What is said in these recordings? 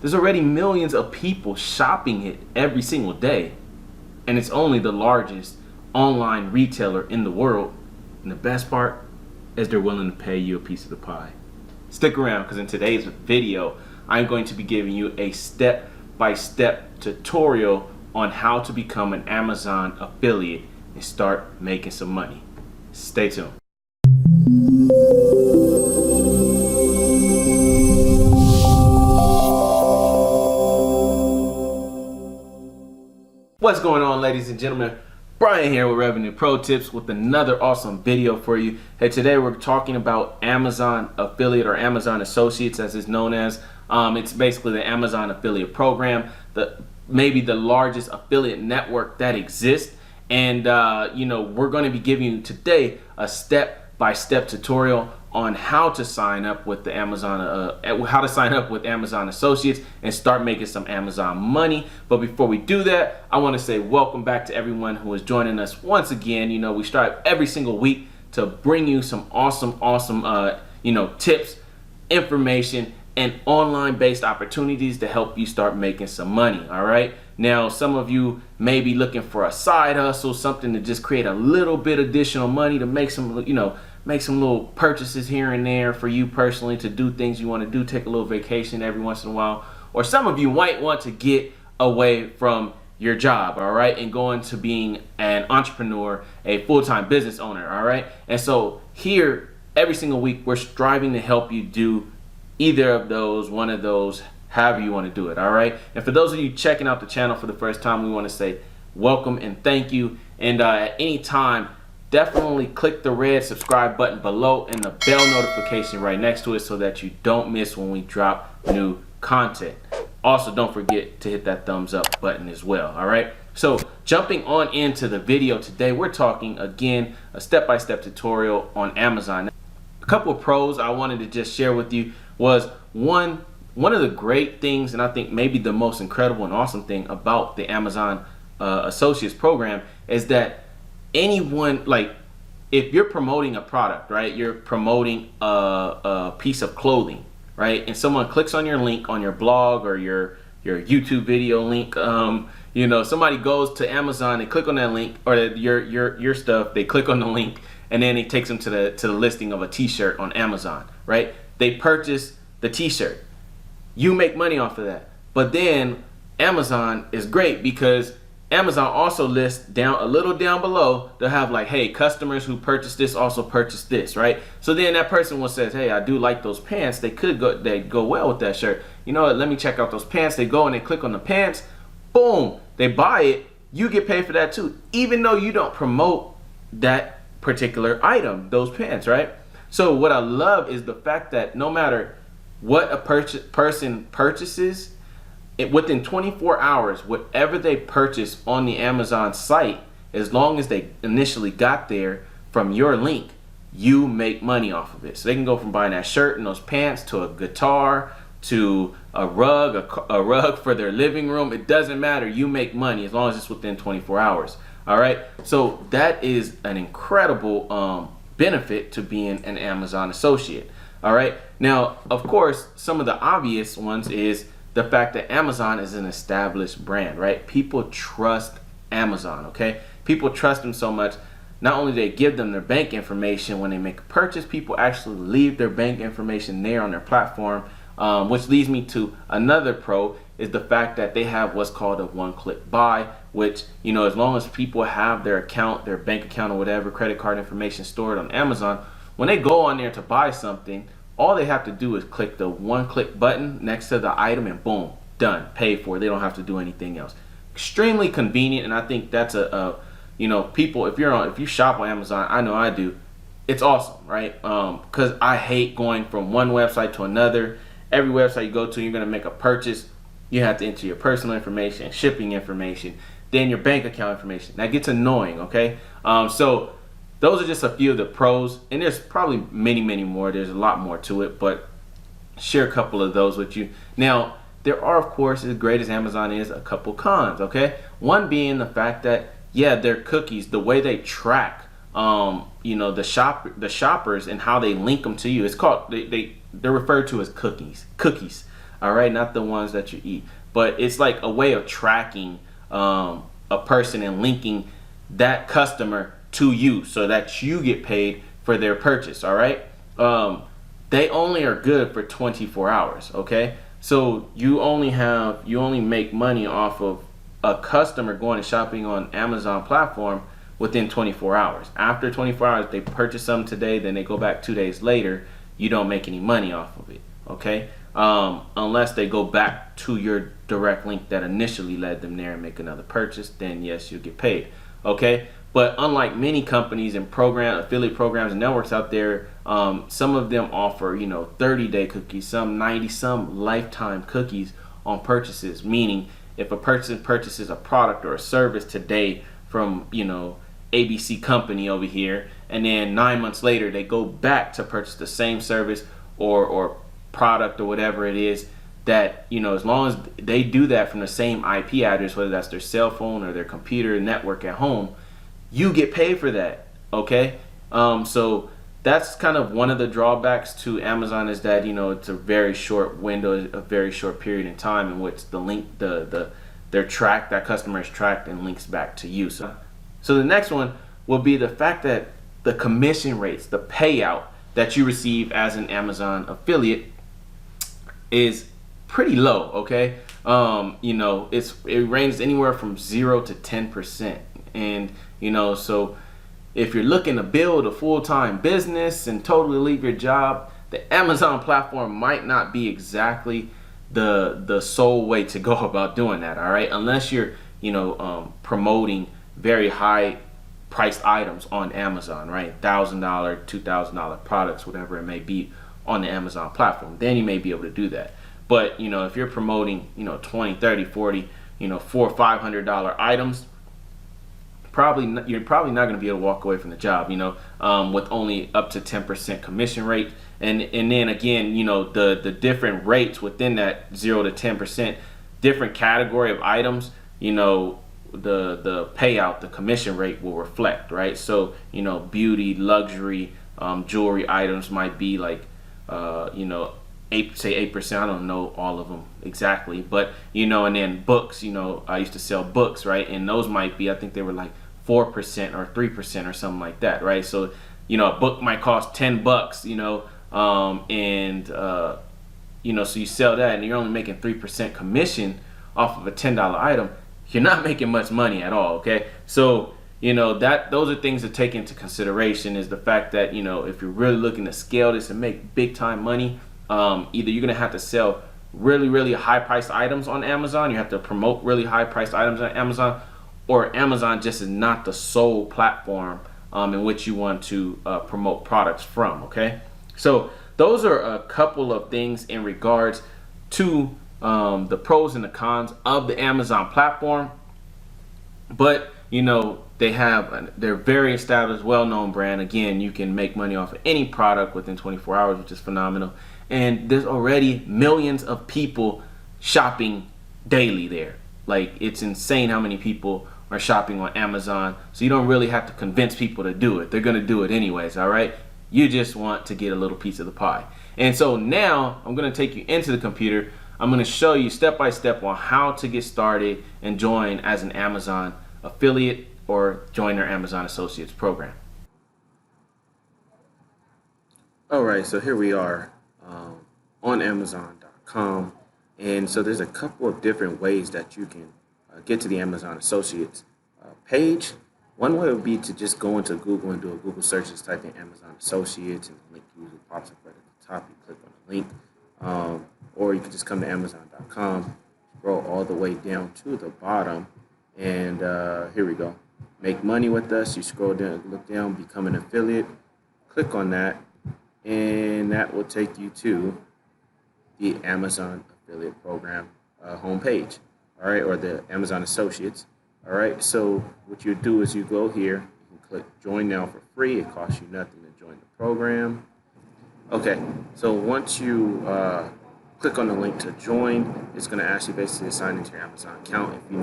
There's already millions of people shopping it every single day. And it's only the largest online retailer in the world. And the best part is they're willing to pay you a piece of the pie. Stick around, because in today's video, I'm going to be giving you a step-by-step tutorial on how to become an Amazon affiliate and start making some money. Stay tuned. What's going on, ladies and gentlemen? Brian here with Revenue Pro Tips with another awesome video for you. Hey, today we're talking about Amazon Affiliate, or Amazon Associates as it's known as. It's basically the Amazon Affiliate Program, maybe the largest affiliate network that exists. And we're going to be giving you today a step-by-step tutorial on how to sign up with the Amazon Associates and start making some Amazon money. But before we do that, I want to say welcome back to everyone who is joining us once again. We strive every single week to bring you some awesome tips, information, and online based opportunities to help you start making some money. All right, now some of you may be looking for a side hustle, something to just create a little bit additional money to make some little purchases here and there for you personally, to do things you want to do, take a little vacation every once in a while. Or some of you might want to get away from your job, all right, and go into being an entrepreneur, a full-time business owner, all right? And so here, every single week, we're striving to help you do either of those, one of those, however you want to do it, all right? And for those of you checking out the channel for the first time, we want to say welcome and thank you. And at any time, definitely click the red subscribe button below and the bell notification right next to it so that you don't miss when we drop new content. Also, don't forget to hit that thumbs up button as well, all right? So jumping on into the video today, we're talking again a step-by-step tutorial on Amazon. A couple of pros I wanted to just share with you was one of the great things, and I think maybe the most incredible and awesome thing about the Amazon Associates program is that anyone, like, if you're promoting a product, right, you're promoting a piece of clothing, right, and someone clicks on your link on your blog or your YouTube video link, somebody goes to Amazon and click on that link, or your stuff, they click on the link, and then it takes them to the listing of a t-shirt on Amazon, right? They purchase the t-shirt. You make money off of that. But then Amazon is great because Amazon also lists a little down below, they'll have like, hey, customers who purchased this also purchased this, right? So then that person will say, hey, I do like those pants. They go well with that shirt. You know what, let me check out those pants. They go and they click on the pants, boom, they buy it. You get paid for that too, even though you don't promote that particular item, those pants, right? So what I love is the fact that no matter what a person purchases, within 24 hours, whatever they purchase on the Amazon site, as long as they initially got there from your link, you make money off of it. So they can go from buying that shirt and those pants to a guitar, to a rug for their living room. It doesn't matter. You make money as long as it's within 24 hours. All right. So that is an incredible benefit to being an Amazon associate. All right. Now, of course, some of the obvious ones is the fact that Amazon is an established brand, right? People trust Amazon, okay? People trust them so much. Not only do they give them their bank information when they make a purchase, people actually leave their bank information there on their platform, which leads me to another pro, is the fact that they have what's called a one-click buy, which, as long as people have their account, their bank account or whatever, credit card information stored on Amazon, when they go on there to buy something, all they have to do is click the one-click button next to the item and boom, done, paid for. They don't have to do anything else. Extremely convenient, and I think that's people, if you shop on Amazon, I know I do, it's awesome, right? Because I hate going from one website to another. Every website you go to, you're gonna make a purchase, you have to enter your personal information, shipping information, then your bank account information. That gets annoying, okay? So those are just a few of the pros, and there's probably many more. There's a lot more to it, but share a couple of those with you. Now, there are, of course, as great as Amazon is, a couple cons, okay? One being the fact that, yeah, their cookies, the way they track, the shoppers and how they link them to you, it's called, they're referred to as cookies. all right, not the ones that you eat. But it's like a way of tracking a person and linking that customer to you so that you get paid for their purchase, all right? They only are good for 24 hours, okay? So you only make money off of a customer going and shopping on Amazon platform within 24 hours. After 24 hours, they purchase something today, then they go back 2 days later, you don't make any money off of it, okay? Unless they go back to your direct link that initially led them there and make another purchase, then yes, you'll get paid, okay? But unlike many companies and affiliate programs and networks out there, some of them offer 30-day cookies, some 90, some lifetime cookies on purchases. Meaning, if a person purchases a product or a service today from ABC company over here, and then 9 months later they go back to purchase the same service or product or whatever it is, that as long as they do that from the same IP address, whether that's their cell phone or their computer network at home, you get paid for that, okay? So that's kind of one of the drawbacks to Amazon, is that it's a very short window, a very short period in time in which that customer is tracked and links back to you. So the next one will be the fact that the commission rates, the payout that you receive as an Amazon affiliate is pretty low, okay? It ranges anywhere from 0 to 10%. And so if you're looking to build a full-time business and totally leave your job, the Amazon platform might not be exactly the sole way to go about doing that, all right? Unless you're promoting very high priced items on Amazon, right? $1,000, $2,000 products, whatever it may be, on the Amazon platform, then you may be able to do that. But if you're promoting 20, 30, 40, $400 or $500 items, you're probably not going to be able to walk away from the job, with only up to 10% commission rate. And then again, the different rates within that 0 to 10%, different category of items, the payout, the commission rate will reflect, right? So, beauty, luxury, jewelry items might be like, 8%. I don't know all of them exactly, but and then books, I used to sell books, right? And those might be, I think they were like 4% or 3% or something like that, right? So, a book might cost $10, so you sell that and you're only making 3% commission off of a $10 item. You're not making much money at all, okay? So, those are things to take into consideration, is the fact that, if you're really looking to scale this and make big time money, either you're going to have to sell really, really high priced items on Amazon, you have to promote really high priced items on Amazon, or Amazon just is not the sole platform in which you want to promote products from, okay? So those are a couple of things in regards to the pros and the cons of the Amazon platform. But they're very established, well-known brand. Again, you can make money off of any product within 24 hours, which is phenomenal. And there's already millions of people shopping daily there. Like, it's insane how many people are shopping on Amazon. So you don't really have to convince people to do it. They're going to do it anyways, all right? You just want to get a little piece of the pie. And so now I'm going to take you into the computer. I'm going to show you step by step on how to get started and join as an Amazon affiliate or join our Amazon Associates program. All right, so here we are on Amazon.com. And so there's a couple of different ways that you can get to the Amazon Associates page. One way would be to just go into Google and do a Google search, just type in Amazon Associates, and the link usually pops up right at the top. You click on the link. Or you can just come to Amazon.com, scroll all the way down to the bottom, and here we go. Make money with us. You scroll down, look down, become an affiliate. Click on that, and that will take you to the Amazon Affiliate Program homepage, all right, or the Amazon Associates. All right, so what you do is you go here, you can click Join Now for free. It costs you nothing to join the program. Okay, so once you click on the link to join, it's going to ask you basically to sign into your Amazon account. If you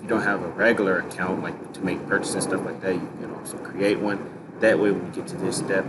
don't have a regular account, like to make purchases and stuff like that, you can also create one. That way, when you get to this step,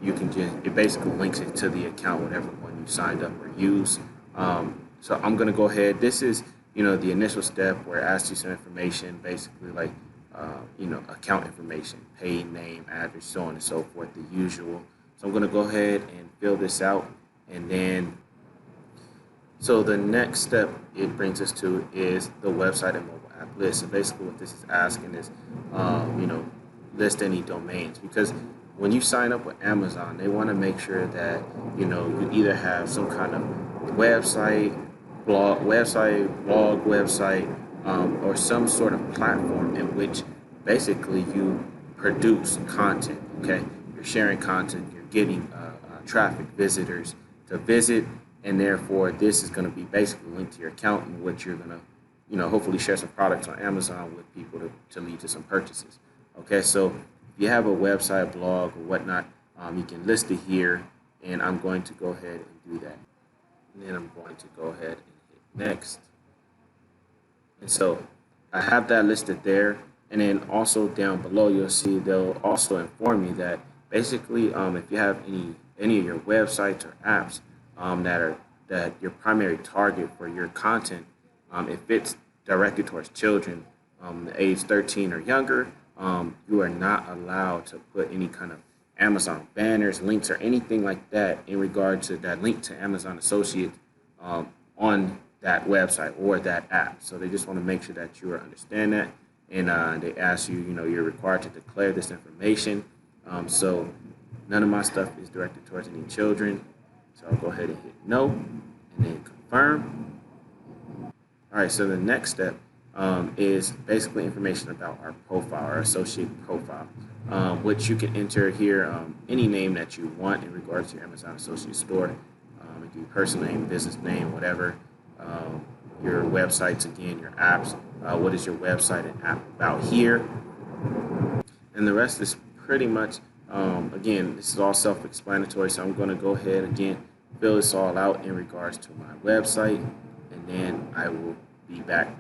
it basically links it to the account, whatever one you signed up or use. So I'm gonna go ahead. This is, the initial step where it asks you some information, basically like, account information, paid name, address, so on and so forth, the usual. So I'm gonna go ahead and fill this out, and then so the next step it brings us to is the website and mobile app list. So basically, what this is asking is, list any domains, because when you sign up with Amazon, they want to make sure that you either have some kind of website, blog website, or some sort of platform in which basically you produce content. Okay, you're sharing content, you're getting traffic, visitors to visit, and therefore this is going to be basically linked to your account, in which you're going to, hopefully share some products on Amazon with people to lead to some purchases. Okay, so if you have a website, blog, or whatnot, you can list it here, and I'm going to go ahead and do that. And then I'm going to go ahead and hit next. And so I have that listed there. And then also down below, you'll see they'll also inform you that basically, if you have any of your websites or apps that your primary target for your content, if it's directed towards children, age 13 or younger, you are not allowed to put any kind of Amazon banners, links, or anything like that in regard to that link to Amazon Associates on that website or that app. So they just want to make sure that you understand that, and they ask you, you're required to declare this information. So none of my stuff is directed towards any children. So I'll go ahead and hit no, and then confirm. All right, so the next step is basically information about our profile, our associate profile, which you can enter here any name that you want in regards to your Amazon Associate Store. It can be personal name, business name, whatever. Your websites, again, your apps. What is your website and app about here? And the rest is pretty much, again, this is all self-explanatory. So I'm going to go ahead again, fill this all out in regards to my website, and then I will be back.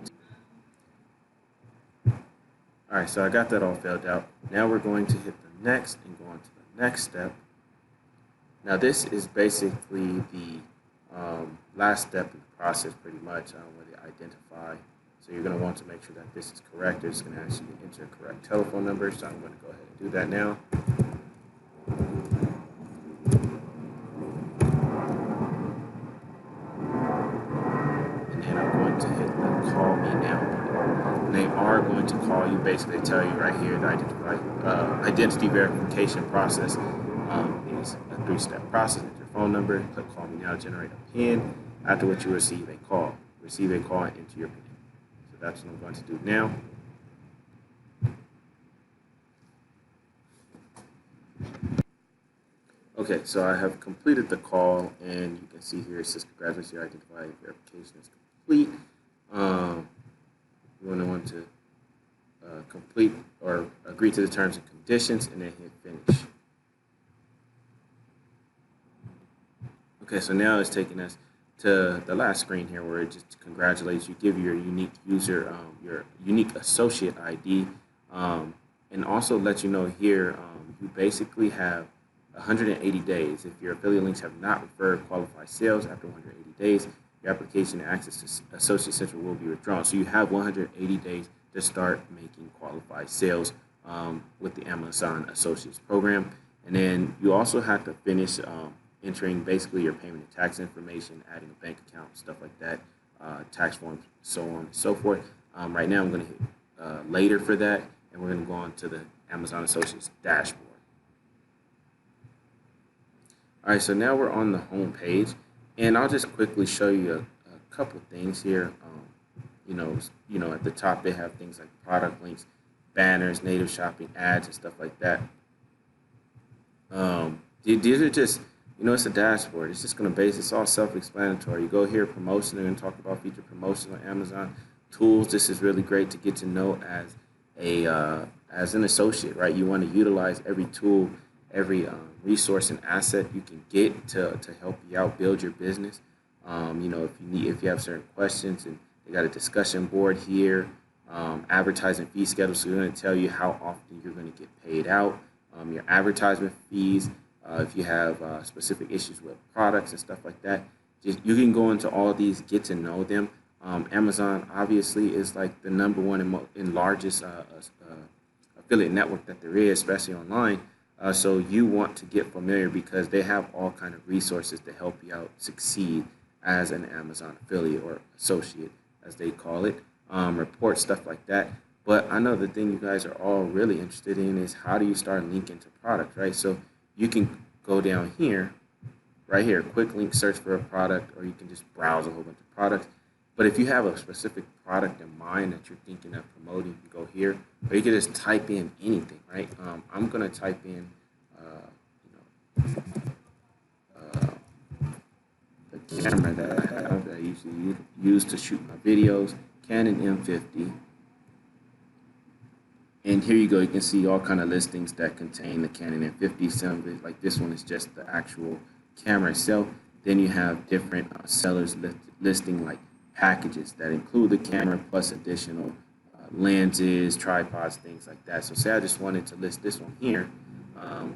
All right, so I got that all filled out. Now we're going to hit the next and go on to the next step. Now this is basically the last step in the process, pretty much, where they identify. So you're going to want to make sure that this is correct. It's going to ask you to enter a correct telephone number. So I'm going to go ahead and do that now. And then I'm going to hit the call me now button. And they are going to call you. Basically, tell you right here the identity verification process is a 3-step process. Enter your phone number, click call me now to generate a PIN, after which you receive a call. Receive a call and enter your PIN. So that's what I'm going to do now. Okay, so I have completed the call, and you can see here it says congratulations, your identity verification is complete. You want to complete or agree to the terms and conditions, and then hit finish. Okay, so now it's taking us to the last screen here, where it just congratulates you, give you your unique user, your unique associate ID, and also let you know here you basically have 180 days. If your affiliate links have not referred qualified sales after 180 days, your application and access to Associate Central will be withdrawn. So you have 180 days to start making qualified sales with the Amazon Associates program. And then you also have to finish entering basically your payment and tax information, adding a bank account, stuff like that, tax forms, so on and so forth. Right now I'm going to hit later for that, and we're going to go on to the Amazon Associates dashboard. All right, so now we're on the home page, and I'll just quickly show you a couple things here. At the top they have things like product links, banners, native shopping ads, and stuff like that. These are just, it's a dashboard. It's just going to it's all self-explanatory. You go here, promotion, and talk about feature promotion on Amazon tools. This is really great to get to know as an associate, right? You want to utilize every tool, every resource and asset you can get to help you out, build your business. If you have certain questions, and they got a discussion board here, advertising fee schedule, so they're going to tell you how often you're going to get paid out, your advertisement fees, if you have specific issues with products and stuff like that. just you can go into all these, get to know them. Amazon obviously is like the number one and largest affiliate network that there is, especially online. So you want to get familiar because they have all kind of resources to help you out succeed as an Amazon affiliate or associate, as they call it, reports, stuff like that. But I know the thing you guys are all really interested in is how do you start linking to products, right? So you can go down here, right here, quick link search for a product, or you can just browse a whole bunch of products. But if you have a specific product in mind that you're thinking of promoting, you go here, or you can just type in anything, right? I'm gonna type in, the camera that I have that I usually use to shoot my videos, Canon M50. And here you go, you can see all kind of listings that contain the Canon M50. Some of it, like this one, is just the actual camera itself. Then you have different sellers listing like packages that include the camera plus additional lenses, tripods, things like that. So say I just wanted to list this one here. I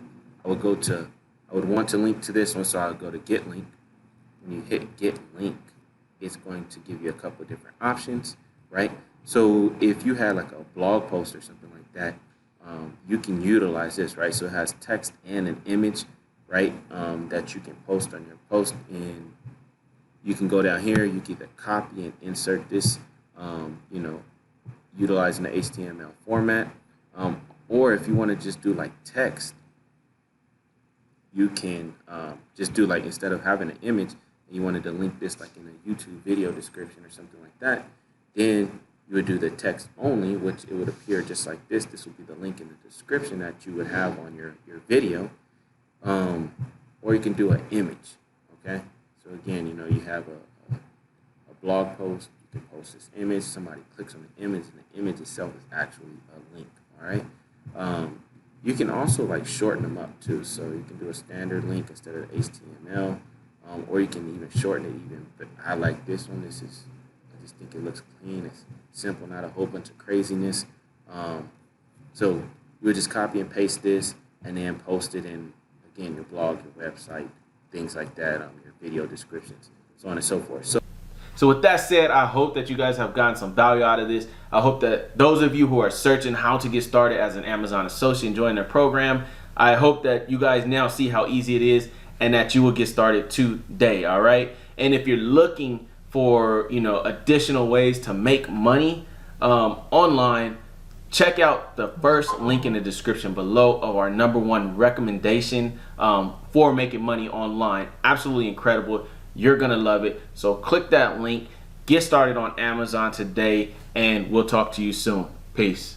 would want to link to this one, so I'll go to Get Link. When you hit Get Link, it's going to give you a couple of different options, right? So if you had like a blog post or something like that, you can utilize this, right? So it has text and an image, right? That you can post on your post, and you can go down here. You can either copy and insert this, utilizing the HTML format, or if you want to just do like text, you can just do like, instead of having an image, and you wanted to link this like in a YouTube video description or something like that, then you would do the text only, which it would appear just like this. This would be the link in the description that you would have on your video. Or you can do an image, okay? So again, you have a blog post, you can post this image, somebody clicks on the image, and the image itself is actually a link, all right? You can also like shorten them up too, so you can do a standard link instead of HTML, or you can even shorten it even, but I like this one. I just think it looks clean, it's simple, not a whole bunch of craziness. So you would just copy and paste this and then post it in, again, your blog, your website, things like that, your video descriptions, so on and so forth. So with that said, I hope that you guys have gotten some value out of this. I hope that those of you who are searching how to get started as an Amazon associate and join their program, I hope that you guys now see how easy it is and that you will get started today, all right? And if you're looking for additional ways to make money online, check out the first link in the description below of our #1 recommendation for making money online. Absolutely incredible. You're gonna love it. So click that link, get started on Amazon today, and we'll talk to you soon. Peace.